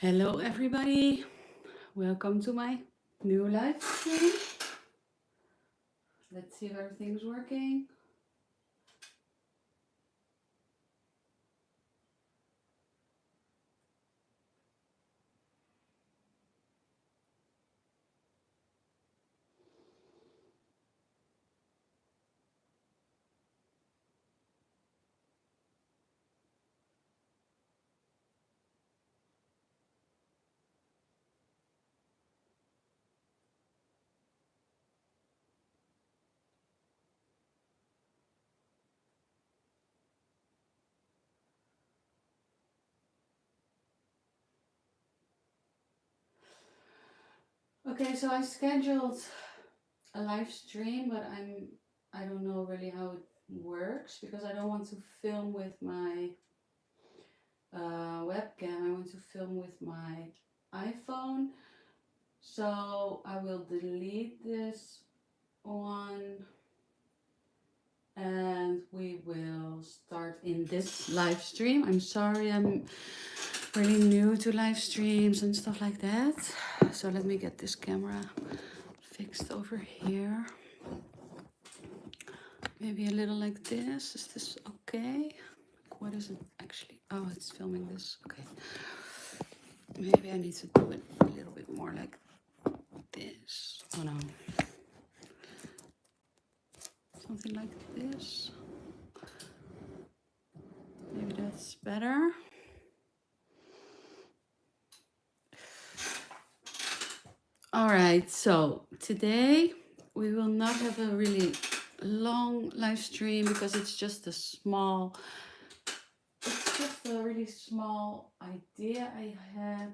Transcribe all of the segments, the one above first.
Hello everybody, welcome to my new live stream. Let's see if everything's working. Okay, so I scheduled a live stream, but I don't know really how it works because I don't want to film with my webcam. I want to film with my iPhone. So I will delete this one and we will start in this live stream. I'm sorry, I'm really new to live streams and stuff like that. So let me get this camera fixed over here. Maybe a little like this. Is this okay? What is it actually? Oh, it's filming this. Okay. Maybe I need to do it a little bit more like this. Oh no. Something like this. Maybe that's better. All right, so today we will not have a really long live stream because it's just a really small idea I had.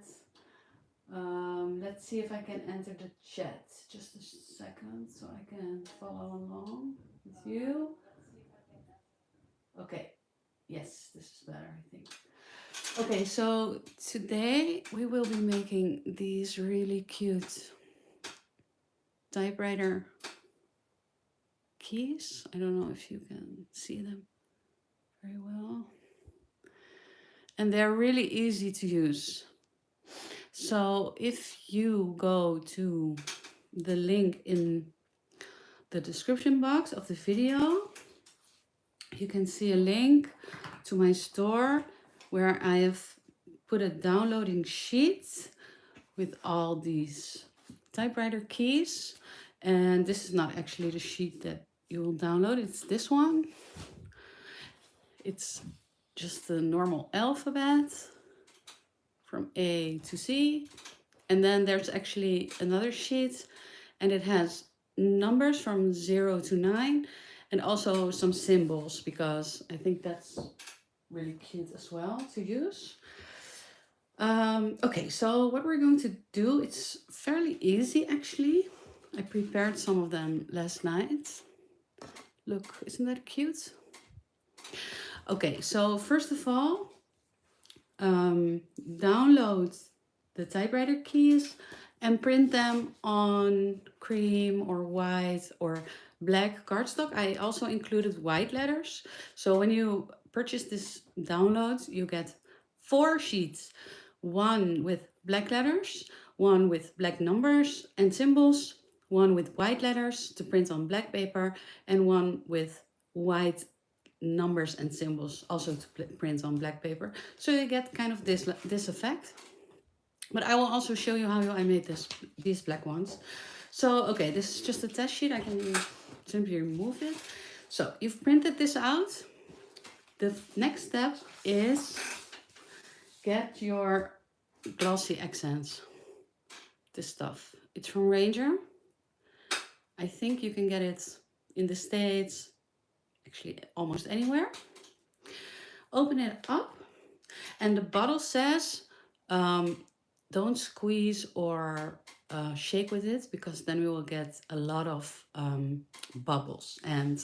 Let's see if I can enter the chat. Just a second so I can follow along with you. Okay, yes, this is better, I think. Okay, so today we will be making these really cute typewriter keys. I don't know if you can see them very well. And they're really easy to use. So if you go to the link in the description box of the video, you can see a link to my store where I have put a downloading sheet with all these typewriter keys. And this is not actually the sheet that you will download, it's this one. It's just the normal alphabet from A to C. And then there's actually another sheet and it has numbers from 0 to 9 and also some symbols because I think that's really cute as well to use. Okay, so what we're going to do, it's fairly easy actually. I prepared some of them last night. Look, isn't that cute? Okay, so first of all, download the typewriter keys and print them on cream or white or black cardstock. I also included white letters. So when you purchase this download, you get 4 sheets. One with black letters, one with black numbers and symbols, one with white letters to print on black paper, and one with white numbers and symbols also to print on black paper. So you get kind of this effect. But I will also show you how I made these black ones. So, okay, this is just a test sheet. I can simply remove it. So you've printed this out. The next step is get your Glossy Accents. This stuff. It's from Ranger. I think you can get it in the States, actually almost anywhere. Open it up and the bottle says don't squeeze or shake with it because then we will get a lot of bubbles. And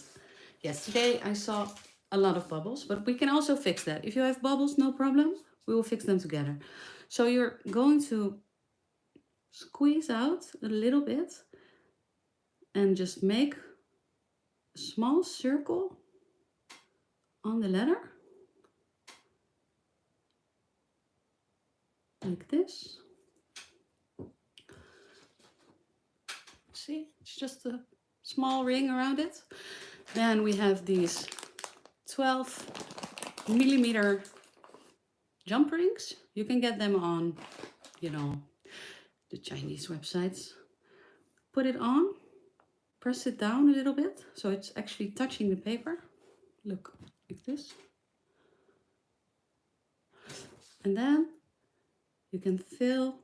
yesterday I saw a lot of bubbles, but we can also fix that. If you have bubbles, no problem, we will fix them together. So you're going to squeeze out a little bit and just make a small circle on the letter. like this. See, it's just a small ring around it. Then we have these 12mm jump rings. You can get them on, you know, the Chinese websites. Put it on, press it down a little bit so it's actually touching the paper. Look, like this. And then you can fill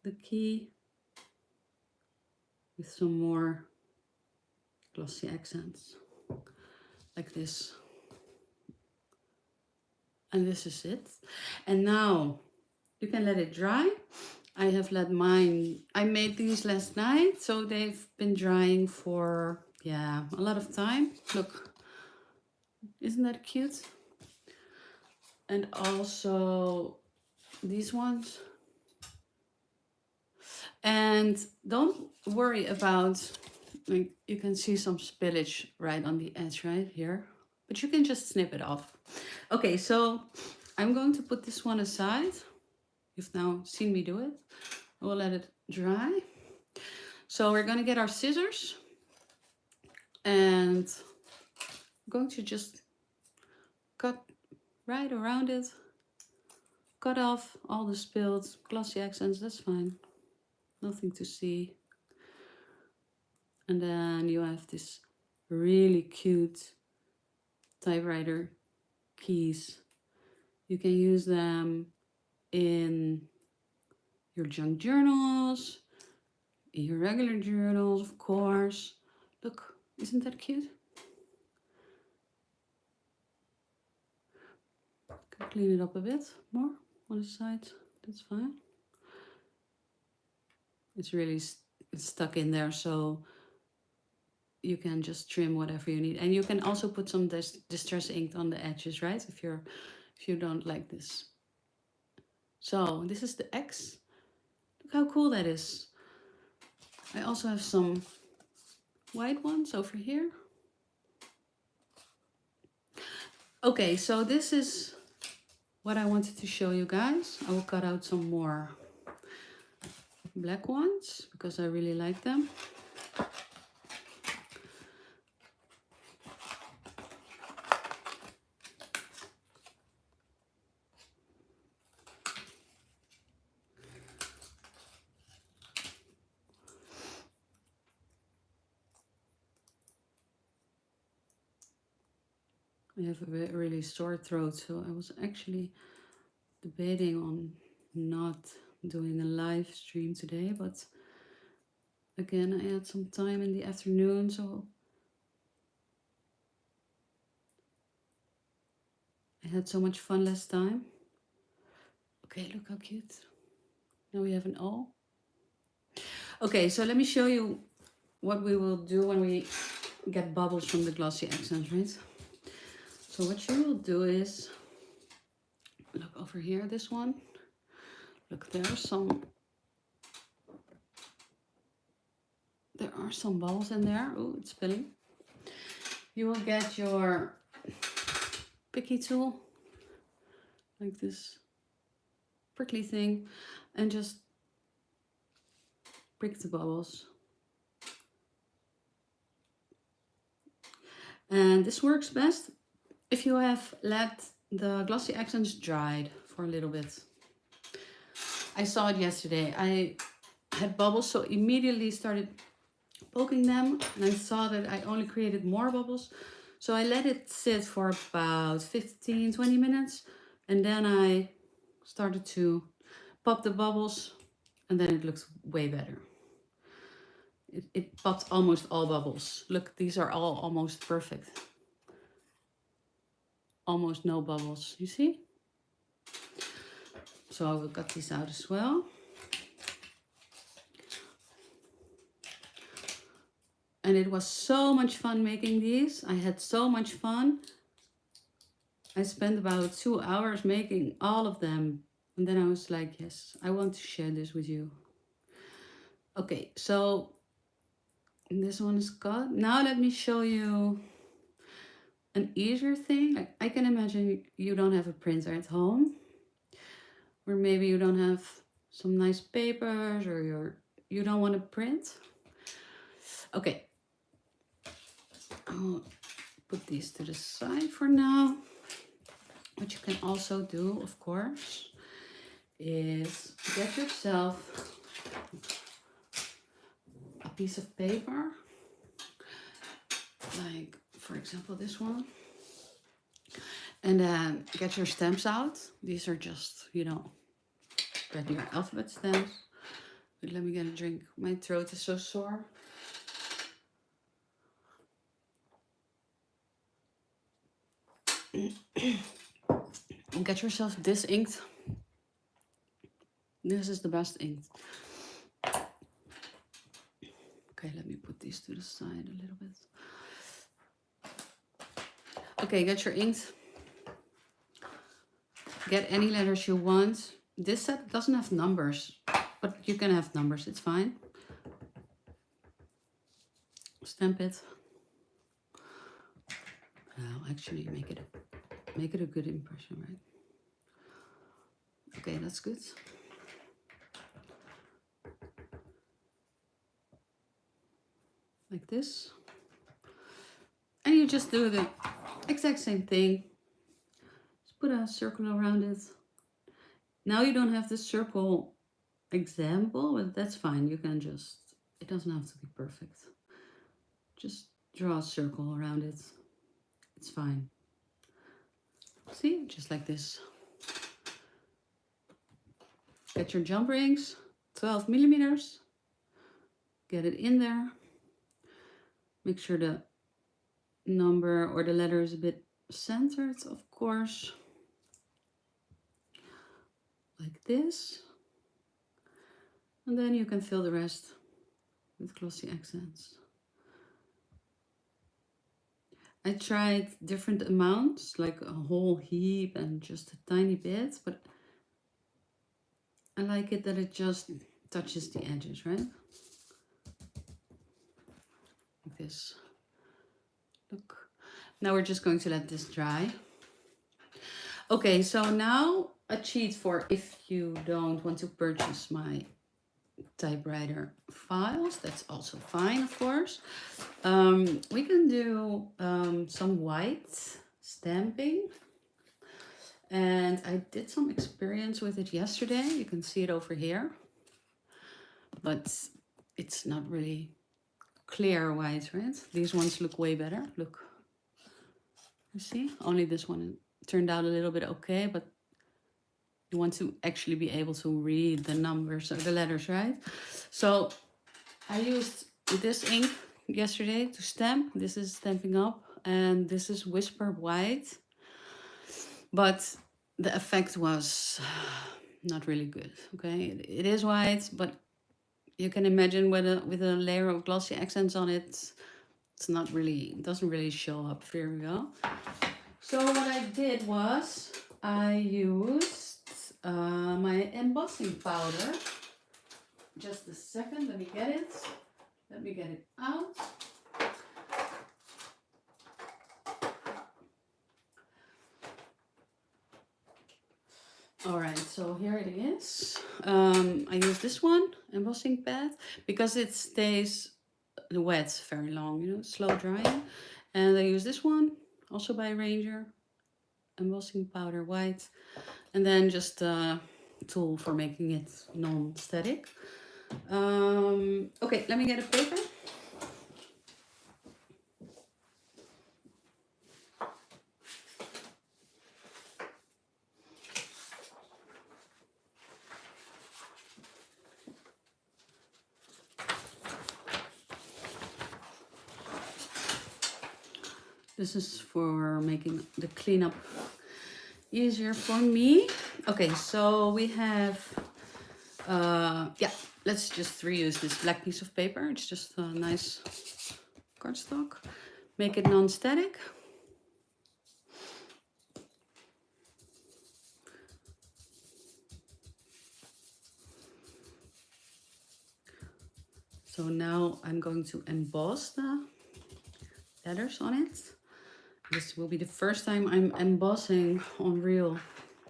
the key with some more glossy accents, like this. And this is it. And now you can let it dry. I have let mine, I made these last night, so they've been drying for, yeah, a lot of time. Look, isn't that cute? And also these ones. And don't worry about, like, you can see some spillage right on the edge right here, but you can just snip it off. Okay, so I'm going to put this one aside. You've now seen me do it. We'll let it dry. So we're going to get our scissors and I'm going to just cut right around it. Cut off all the spilled glossy accents, that's fine. Nothing to see. And then you have this really cute typewriter keys. You can use them in your junk journals, in your regular journals, of course. Look, isn't that cute? Can clean it up a bit more on the side. That's fine. It's really stuck in there, so you can just trim whatever you need. And you can also put some distress ink on the edges, right? If you don't like this. So this is the X. Look how cool that is. I also have some white ones over here. Okay, so this is what I wanted to show you guys. I will cut out some more black ones because I really like them. I have a really sore throat, so I was actually debating on not doing a live stream today, but again, I had some time in the afternoon, so I had so much fun last time. Okay, look how cute. Now we have an O. Okay, so let me show you what we will do when we get bubbles from the glossy accents, right? So what you will do is, look over here, this one. Look, there are some bubbles in there. Oh, it's spilling. You will get your picky tool, like this prickly thing, and just prick the bubbles. And this works best if you have let the glossy accents dried for a little bit. I saw it yesterday. I had bubbles, so immediately started poking them, and I saw that I only created more bubbles. So I let it sit for about 15-20 minutes, and then I started to pop the bubbles, and then it looks way better. It popped almost all bubbles. Look, these are all almost perfect. Almost no bubbles, you see? So I will cut these out as well. And it was so much fun making these. I had so much fun. I spent about 2 hours making all of them. And then I was like, yes, I want to share this with you. Okay, so this one is cut. Now let me show you an easier thing. I can imagine you don't have a printer at home. or maybe you don't have some nice papers, or you don't want to print. Okay, I'll put these to the side for now. What you can also do, of course, is get yourself a piece of paper, like for example this one, and then get your stamps out. These are just, you know, regular alphabet stamps. But let me get a drink. My throat is so sore. And get yourself this inked. This is the best ink. Okay, let me put these to the side a little bit. Okay, get your inks. Get any letters you want. This set doesn't have numbers, but you can have numbers, it's fine. Stamp it. Well, actually make it a good impression, right? Okay, that's good. Like this. And you just do the exact same thing. Just put a circle around it. Now you don't have the circle example, but that's fine. You can just, it doesn't have to be perfect. Just draw a circle around it. It's fine. See, just like this. Get your jump rings, 12 millimeters. Get it in there. Make sure the number or the letter is a bit centered, of course. Like this. And then you can fill the rest with glossy accents. I tried different amounts, like a whole heap and just a tiny bit, but I like it that it just touches the edges, right? Like this. Look. Now we're just going to let this dry. Okay, so now a cheat for if you don't want to purchase my typewriter files, that's also fine, of course. We can do some white stamping, and I did some experience with it yesterday. You can see it over here, but it's not really clear white, right? These ones look way better. Look, you see, only this one turned out a little bit okay, but you want to actually be able to read the numbers or the letters, right? So I used this ink yesterday to stamp. This is Stampin' Up, and this is Whisper White. But the effect was not really good, okay? It is white, but you can imagine with a layer of glossy accents on it, it's not really, it doesn't really show up very well. So what I did was I used my embossing powder. Just a second, let me get it. Let me get it out. All right, so here it is. I use this one, embossing pad, because it stays wet very long, you know, slow drying. And I use this one, also by Ranger, embossing powder white. And then just a tool for making it non-static. Okay, let me get a paper. This is for making the cleanup easier for me. Okay, so we have, yeah, let's just reuse this black piece of paper. It's just a nice cardstock. Make it non-static. So now I'm going to emboss the letters on it. This will be the first time I'm embossing on real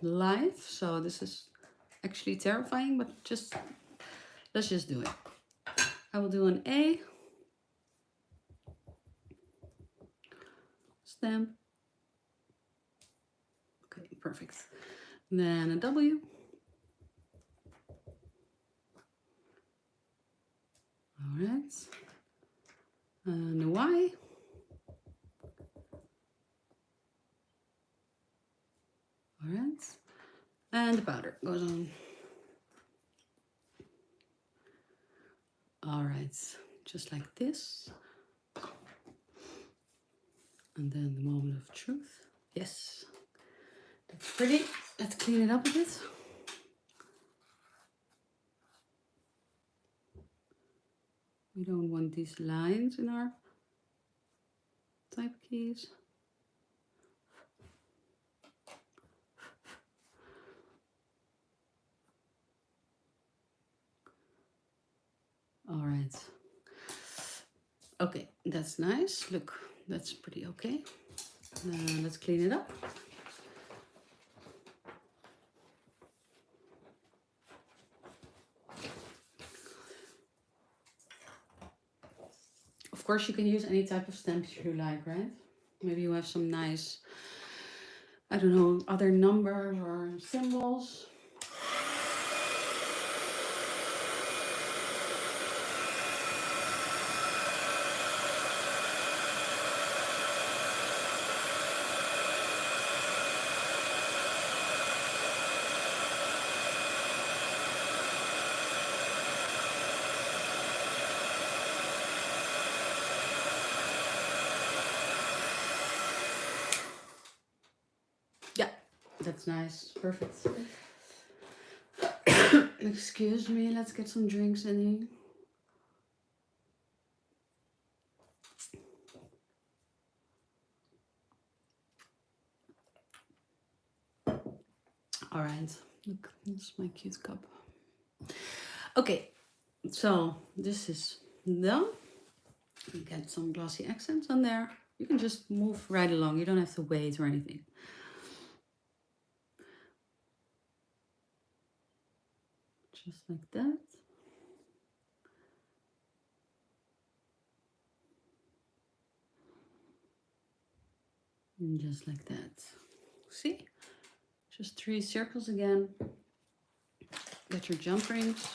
life, so this is actually terrifying, but let's just do it. I will do an A stamp. Okay, perfect. Then a W. All right. And a Y. All right. And the powder goes on. All right, just like this. And then the moment of truth. Yes, that's pretty. Let's clean it up a bit. We don't want these lines in our type keys. All right. Okay, that's nice. Look, that's pretty okay. Let's clean it up. Of course, you can use any type of stamps you like, right? Maybe you have some nice, I don't know, other numbers or symbols. Yeah, that's nice. Perfect. Excuse me, let's get some drinks in here. All right, look, this is my cute cup. Okay, so this is done. We get some glossy accents on there. You can just move right along. You don't have to wait or anything. Just like that. And just like that. See? Just 3 circles again. Get your jump rings.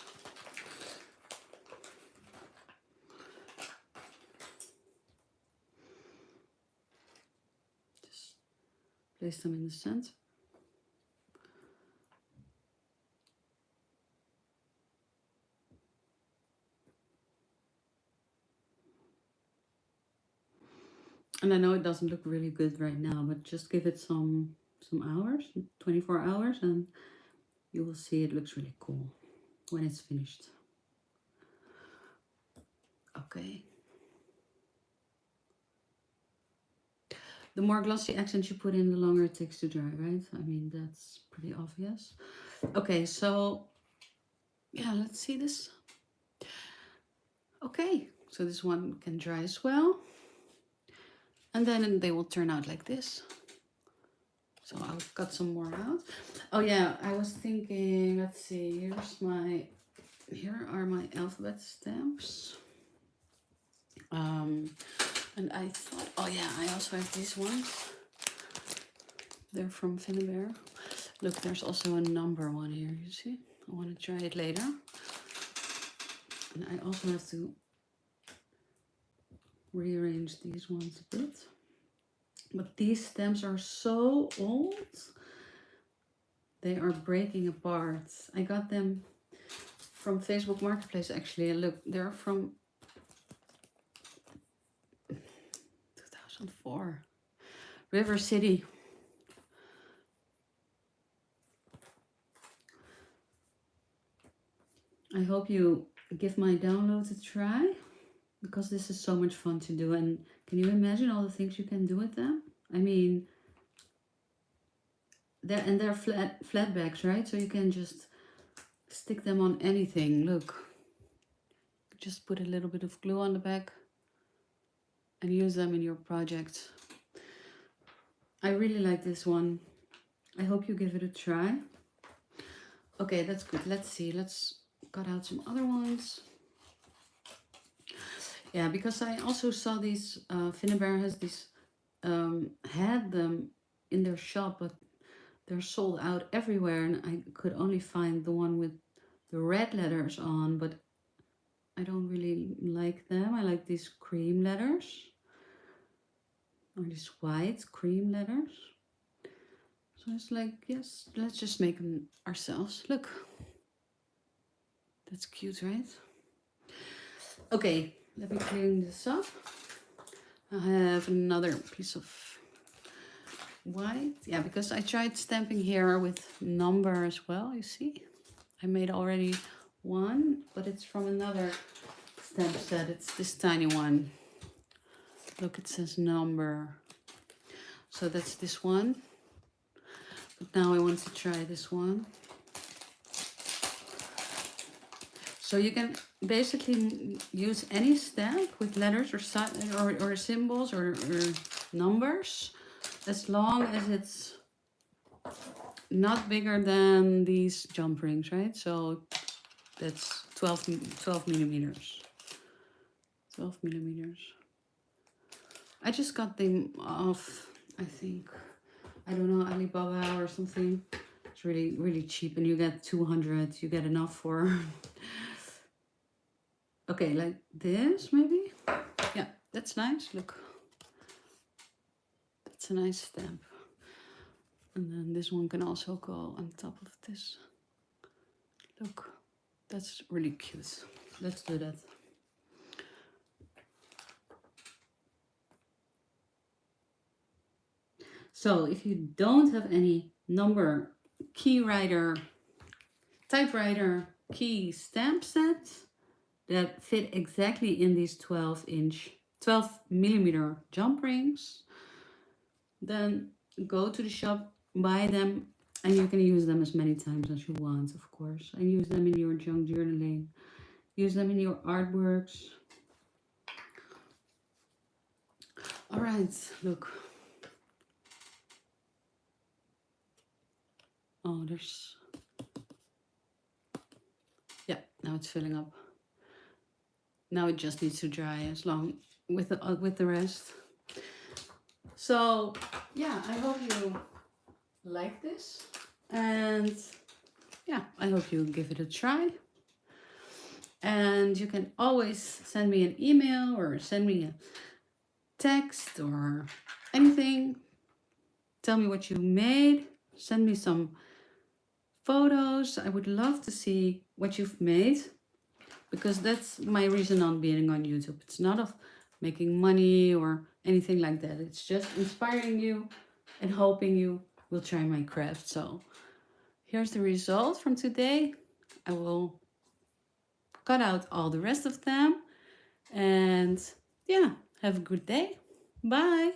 Just place them in the center. And I know it doesn't look really good right now, but just give it some hours, 24 hours, and you will see it looks really cool when it's finished. Okay. The more glossy accents you put in, the longer it takes to dry, right? I mean, that's pretty obvious. Okay, so yeah, let's see this. Okay, so this one can dry as well. And then they will turn out like this. So I'll cut some more out. Oh yeah, I was thinking, let's see, here are my alphabet stamps. And I thought, oh yeah, I also have these ones. They're from Finnebear. Look, there's also a number one here, you see? I want to try it later. And I also have to rearrange these ones a bit. But these stamps are so old. They are breaking apart. I got them from Facebook Marketplace actually. And look, they're from 2004. River City. I hope you give my download a try, because this is so much fun to do. And can you imagine all the things you can do with them? I mean, they're flat backs, right? So you can just stick them on anything. Look, just put a little bit of glue on the back and use them in your project. I really like this one. I hope you give it a try. Okay, that's good. Let's see. Let's cut out some other ones. Yeah, because I also saw these, Finnebear has these, had them in their shop, but they're sold out everywhere, and I could only find the one with the red letters on, but I don't really like them. I like these cream letters, or these white cream letters. So it's like, yes, let's just make them ourselves. Look, that's cute, right? Okay, let me clean this up. I have another piece of white. Yeah, because I tried stamping here with number as well, you see. I made already one, but it's from another stamp set. It's this tiny one. Look, it says number. So that's this one. But now I want to try this one. So you can basically use any stamp with letters or symbols or numbers, as long as it's not bigger than these jump rings, right? So that's 12 millimeters. 12 millimeters. I just got them off, I think, I don't know, Alibaba or something. It's really, really cheap, and you get 200. You get enough for, okay, like this maybe. Yeah, that's nice. Look, that's a nice stamp. And then this one can also go on top of this. Look, that's really cute. Let's do that. So if you don't have any number, key writer, typewriter, key stamp sets that fit exactly in these 12 millimeter jump rings, then go to the shop, buy them, and you can use them as many times as you want, of course. And use them in your junk journaling, use them in your artworks. All right, look. Oh, there's, yeah, now it's filling up. Now it just needs to dry as long with the rest. So yeah, I hope you like this, and yeah, I hope you give it a try. And you can always send me an email or send me a text or anything. Tell me what you made. Send me some photos. I would love to see what you've made, because that's my reason on being on YouTube. It's not of making money or anything like that. It's just inspiring you and hoping you will try my craft. So here's the result from today. I will cut out all the rest of them, and yeah, have a good day. Bye.